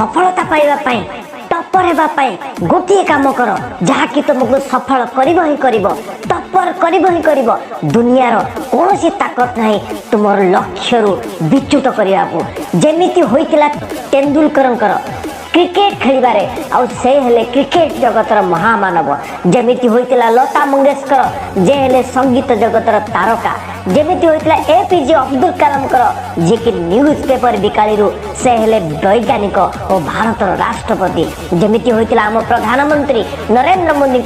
सफलता पाइबा टप्पर हेबाई गोटे काम कर जहाँकि तुमको सफल टप्पर कर दुनियार कौन सी ताकत ना तुम लक्ष्य विच्युत करने को जमीती होइतिला तेंदुलकर क्रिकेट खेलिबारे आउ से हेले क्रिकेट जगतर महामानव जमीती होइतिला लता मंगेशकर जे हेले संगीत जगतर तारका जमीती होइतिला एपीजे अब्दुल कलाम जे कि न्यूज पेपर बिकाली से हेले वैज्ञानिक और भारतर राष्ट्रपति जमीती होइतिला आम प्रधानमंत्री नरेंद्र मोदी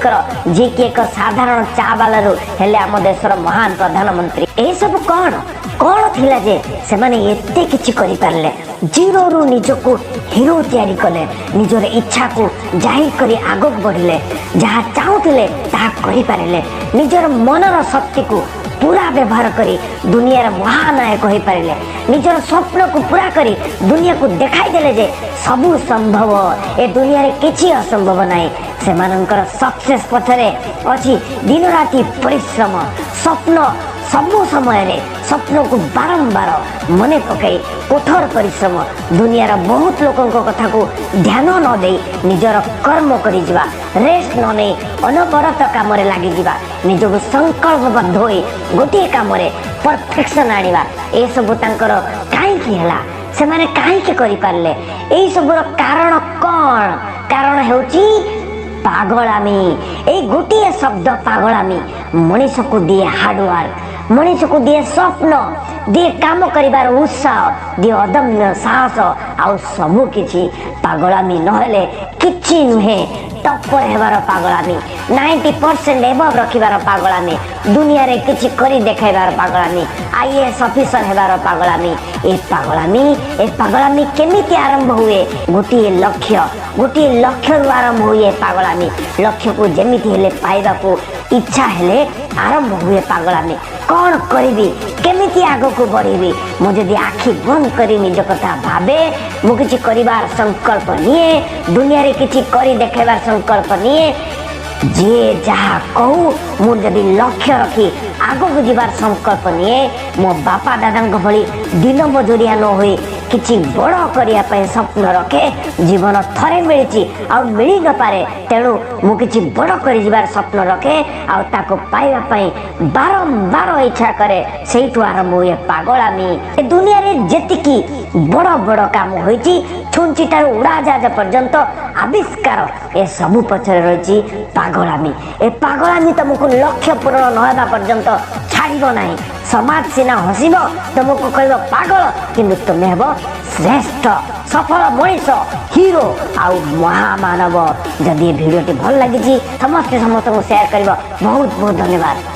जे कि एक साधारण चा बाला हेले आम देशर महान प्रधानमंत्री ए सब कौन कौन थिला जे से माने एते किछि करि पारले जीरो रु निजको हिरो तैयारी कले निजर इच्छा को जाहिर करी आगक बढ़िले जहाँ चाहूले ताहा करि पारिले निजर मनर शक्ति को पूरा व्यवहार करी दुनियार महानायक हो पारे निजर स्वप्न को पूरा करी दुनिया को देखाई देले जे सबू संभव ए दुनिया रे किछि असंभव नाही से मानकर सक्सेस पथरे अछि दिन राति परिश्रम स्वप्न सबू समय रे स्वप्न को बारंबार मने पकई कठोर परिश्रम दुनियार बहुत लोकों कथा को ध्यान न दे निजर कर्म करी जिवा रेस्ट न नहीं अनवरत काम रे लागी जिवा निजको संकल्पबद्ध होई गोटे काम रे परफेक्शन आनिबा ए सब तांकर काई की हला से माने काई के करि पारले एई सबर कारण कोन कारण हेउची पागलामी ए गोटे शब्द पागलामी मनीष को दिए हार्डवर्क मनीष को दिए स्वप्न दिए काम करिबार उत्साह दिए अदम्य साहस आउ सबु किछि पागलामी नहेले किछि नुहे टप्पर हेबार पागलामी 90% एबव रखिबार पागलामी दुनिया रे किछि करी देखाइबार पागलामी आईएएस ऑफिसर हेबार पागलामी ए पागलामी केमिति आरंभ हुए गोटे लक्ष्य रु आरंभ हुए पागलामी लक्ष्य को जेमिति हेले पाइबा को इच्छा हेले आरंभ हुए पागलामी कौन करी केमिति आग को बढ़ी मु जदि आखि बंद करी निज कथा भावे मु किछि करिबार संकल्प निए दुनिया रे किछि करी देखाइबार संकल्प निए जे जहा कहू मु जदि लक्ष्य रखी आगो जीवार संकल्प निए मो बापा दादा भली दिन मजूरिया न होई किछि बड़ करिया पय स्वप्न रखे जीवन थरे मिलिछि आ मिली न पारे तेणु मु किछि बड़ करि जीवार स्वप्न रखे आ ताको पाइबा पय बारंबार इच्छा करे सेइठु आरंभ हुए पागलामी ए दुनिया रे जेतिकी बड़ बड़ काम होइछि छुंचिटार उड़ाजाहाज पर्यंत आविष्कार ए सबु पछरे रहिछि पागलामी ए पागलामी तुमको लक्ष्य पूर्ण न हेबा पर्यंत छाड़िबो नाही समाज सिना हसिब तुमको कहब पागल किंतु तुम हेब श्रेष्ठ सफल मनीष हीरो आउ महामानव जदि वीडियो भल लगी समस्त को शेयर कर बहुत बहुत धन्यवाद।